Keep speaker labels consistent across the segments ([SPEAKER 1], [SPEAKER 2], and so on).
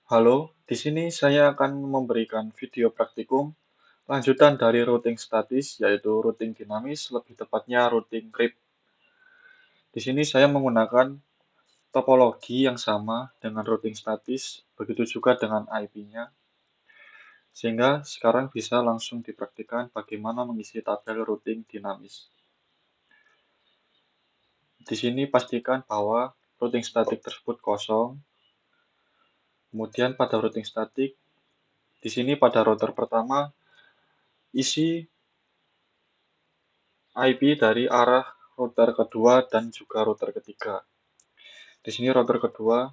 [SPEAKER 1] Halo, di sini saya akan memberikan video praktikum lanjutan dari routing statis, yaitu routing dinamis, lebih tepatnya routing crypt. Di sini saya menggunakan topologi yang sama dengan routing statis, begitu juga dengan IP-nya, sehingga sekarang bisa langsung dipraktikkan bagaimana mengisi tabel routing dinamis. Di sini pastikan bahwa routing statik tersebut kosong. Kemudian pada routing statik, di sini pada router pertama, isi IP dari arah router kedua dan juga router ketiga. Di sini router kedua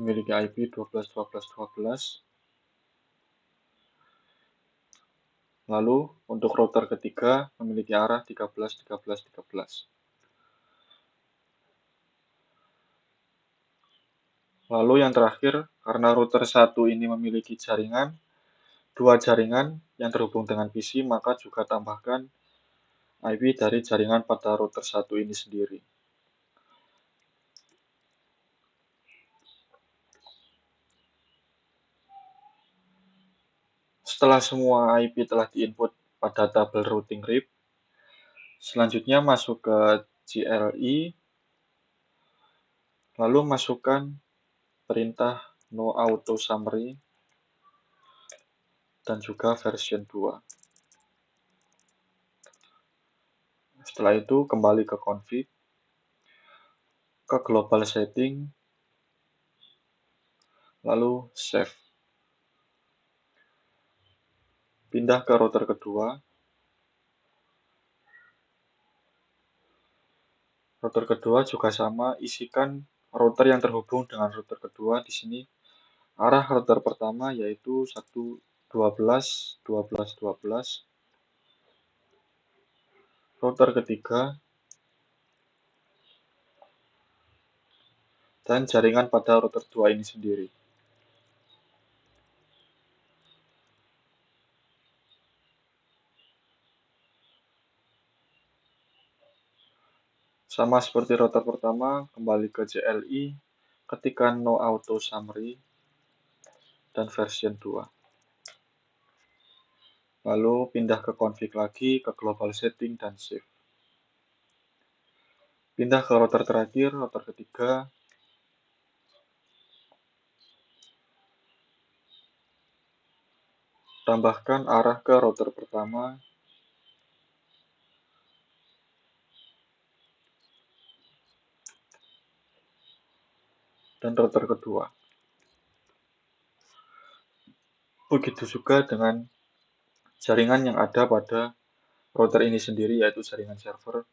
[SPEAKER 1] memiliki IP 12.12.12. Lalu untuk router ketiga memiliki arah 13.13.13. Lalu yang terakhir, karena router satu ini memiliki dua jaringan yang terhubung dengan PC, maka juga tambahkan IP dari jaringan pada router satu ini sendiri. Setelah semua IP telah diinput pada tabel routing RIP, selanjutnya masuk ke CLI, lalu masukkan perintah no auto summary dan juga version 2. Setelah itu kembali ke config, ke global setting, lalu save. Pindah ke router kedua. Router kedua juga sama, isikan router yang terhubung dengan router kedua. Di sini arah router pertama yaitu 1.12.12.12. Router ketiga dan jaringan pada router 2 ini sendiri. Sama seperti router pertama, kembali ke CLI, ketikkan no auto summary dan version 2. Lalu pindah ke config lagi, ke global setting dan save. Pindah ke router terakhir, router ketiga. Tambahkan arah ke router pertama dan router kedua. Begitu juga dengan jaringan yang ada pada router ini sendiri, yaitu jaringan server.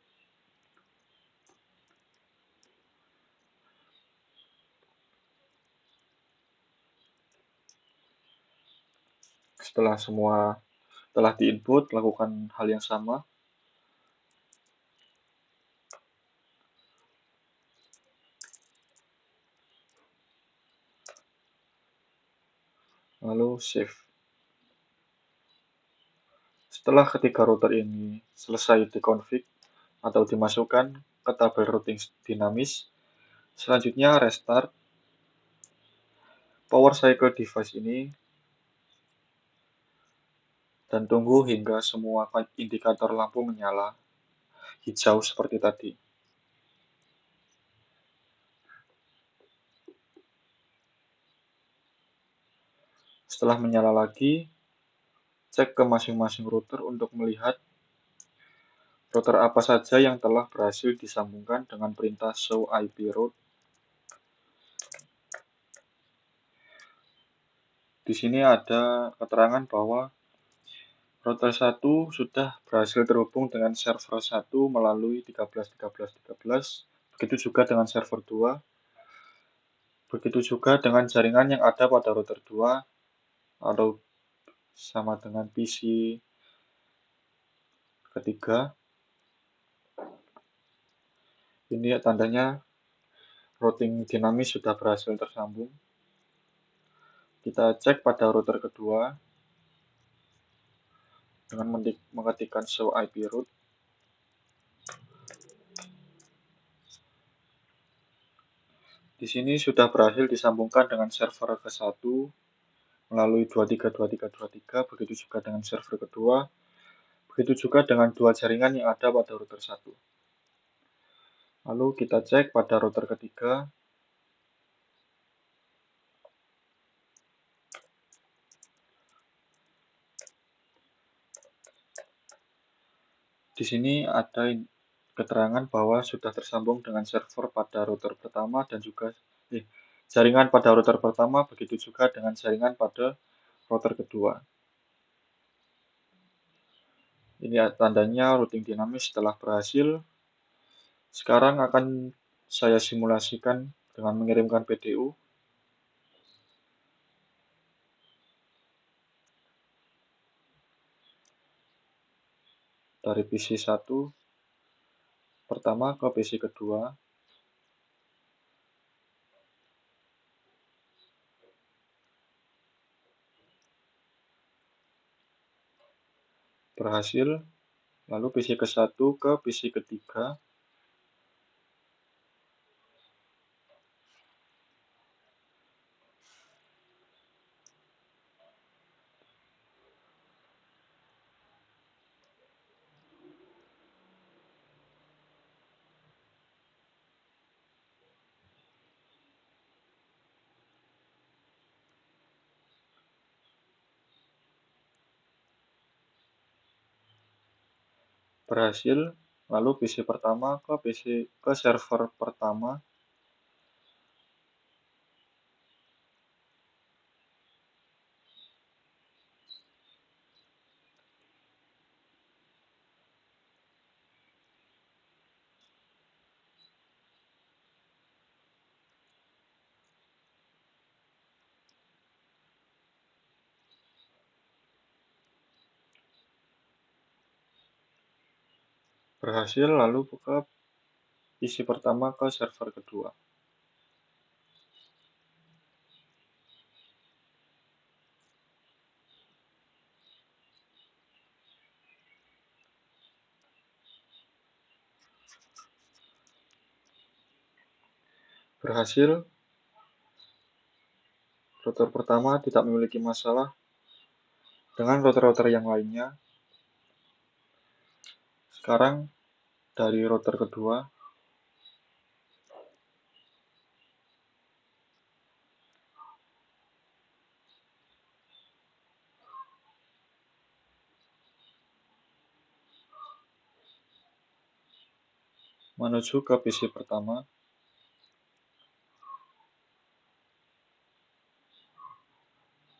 [SPEAKER 1] Setelah semua telah diinput, lakukan hal yang sama. Lalu save. Setelah ketiga router ini selesai dikonfig atau dimasukkan ke tabel routing dinamis, selanjutnya restart power cycle device ini dan tunggu hingga semua indikator lampu menyala hijau seperti tadi. Setelah menyala lagi, cek ke masing-masing router untuk melihat router apa saja yang telah berhasil disambungkan dengan perintah show IP route. Di sini ada keterangan bahwa router 1 sudah berhasil terhubung dengan server 1 melalui 13.13.13. Begitu juga dengan server 2. Begitu juga dengan jaringan yang ada pada router 2 atau sama dengan PC ketiga. Ini tandanya routing dinamis sudah berhasil tersambung. Kita cek pada router kedua dengan mengetikkan show IP route. Di sini sudah berhasil disambungkan dengan server ke-1 melalui 232323, begitu juga dengan server kedua, begitu juga dengan dua jaringan yang ada pada router 1. Lalu kita cek pada router ketiga. Di sini ada keterangan bahwa sudah tersambung dengan server pada router pertama dan juga jaringan pada router pertama, begitu juga dengan jaringan pada router kedua. Ini tandanya routing dinamis telah berhasil. Sekarang akan saya simulasikan dengan mengirimkan PDU. Dari PC 1 pertama ke PC kedua. Berhasil. Lalu PC ke-1 ke PC ketiga. Berhasil. Lalu PC pertama ke server pertama. Berhasil. Lalu ke PC pertama ke server kedua. Berhasil. Router pertama tidak memiliki masalah dengan router-router yang lainnya. Sekarang dari router kedua. Menuju ke PC pertama.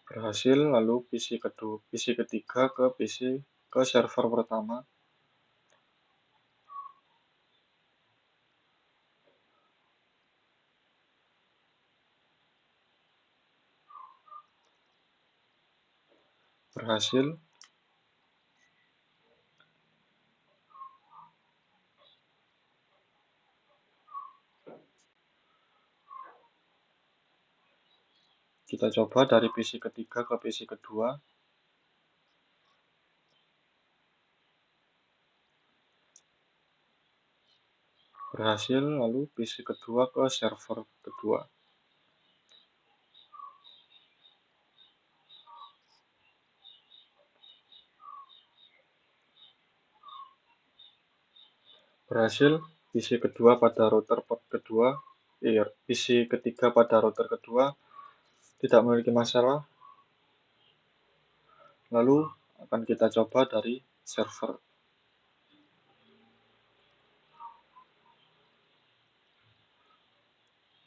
[SPEAKER 1] Berhasil. Lalu PC ketiga ke server pertama. Berhasil. Kita coba dari PC ketiga ke PC kedua. Berhasil. Lalu PC kedua ke server kedua. Berhasil. PC kedua pada router port kedua. PC ketiga pada router kedua tidak memiliki masalah. Lalu akan kita coba dari server.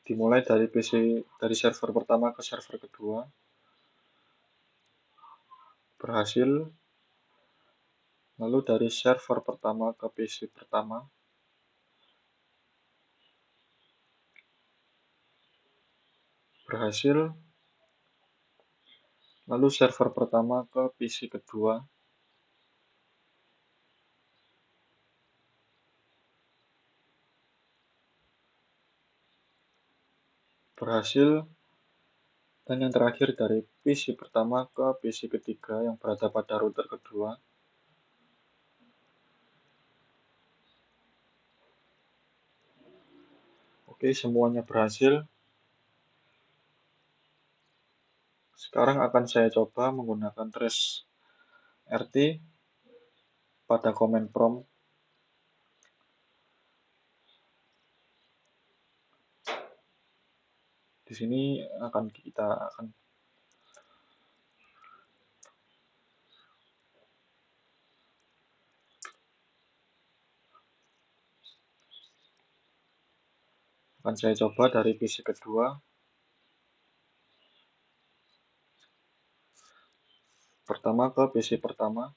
[SPEAKER 1] Dimulai dari server pertama ke server kedua. Berhasil. Lalu dari server pertama ke PC pertama. Berhasil. Lalu server pertama ke PC kedua. Berhasil. Dan yang terakhir dari PC pertama ke PC ketiga yang berada pada router kedua. Oke, semuanya berhasil. Sekarang akan saya coba menggunakan trace rt pada command prompt. Di sini akan saya coba dari PC kedua pertama ke PC pertama.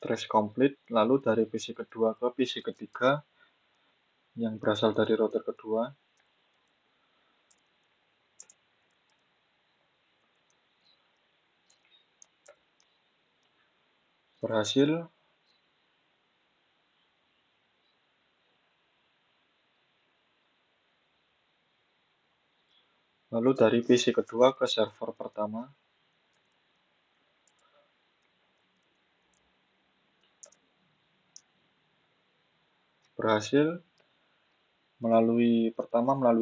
[SPEAKER 1] Trace complete, lalu dari PC kedua ke PC ketiga yang berasal dari router kedua. Berhasil. Lalu dari PC kedua ke server pertama. Berhasil. Melalui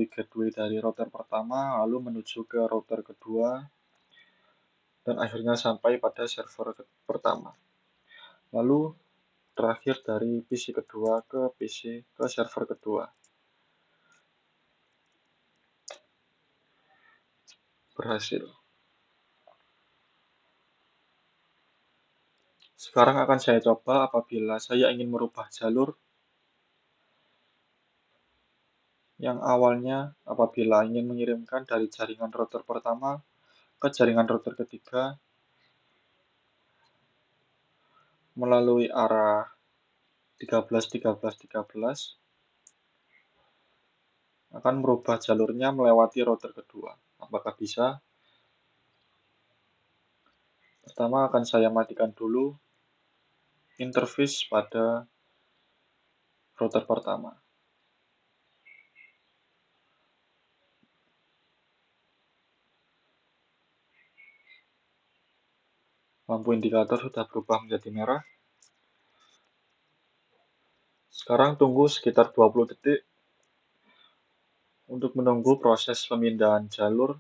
[SPEAKER 1] gateway dari router pertama, lalu menuju ke router kedua, dan akhirnya sampai pada server pertama. Lalu terakhir dari PC kedua ke server kedua. Berhasil. Sekarang akan saya coba apabila saya ingin merubah jalur yang awalnya apabila ingin mengirimkan dari jaringan router pertama ke jaringan router ketiga melalui arah 13 akan merubah jalurnya melewati router kedua. Apakah bisa? Pertama akan saya matikan dulu interface pada router pertama. Lampu indikator sudah berubah menjadi merah. Sekarang tunggu sekitar 20 detik untuk menunggu proses pemindahan jalur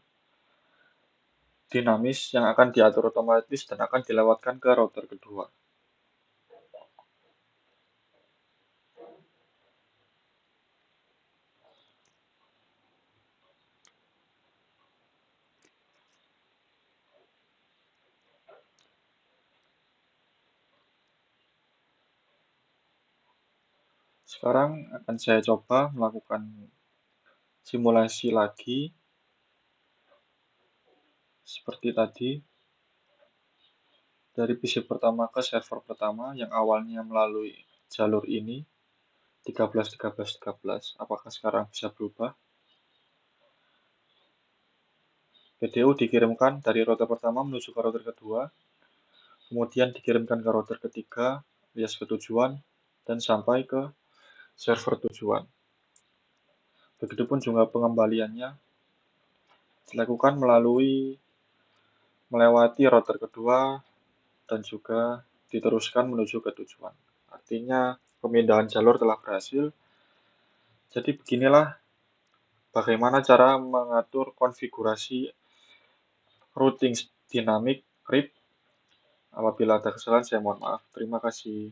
[SPEAKER 1] dinamis yang akan diatur otomatis dan akan dilewatkan ke router kedua. Sekarang akan saya coba melakukan simulasi lagi seperti tadi dari PC pertama ke server pertama yang awalnya melalui jalur ini 13. Apakah sekarang bisa berubah? PDU dikirimkan dari router pertama menuju ke router kedua, kemudian dikirimkan ke router ketiga alias ke tujuan dan sampai ke server tujuan. Begitupun juga pengembaliannya dilakukan melewati router kedua dan juga diteruskan menuju ke tujuan. Artinya pemindahan jalur telah berhasil. Jadi beginilah bagaimana cara mengatur konfigurasi routing dynamic RIP. Apabila ada kesalahan saya mohon maaf. Terima kasih.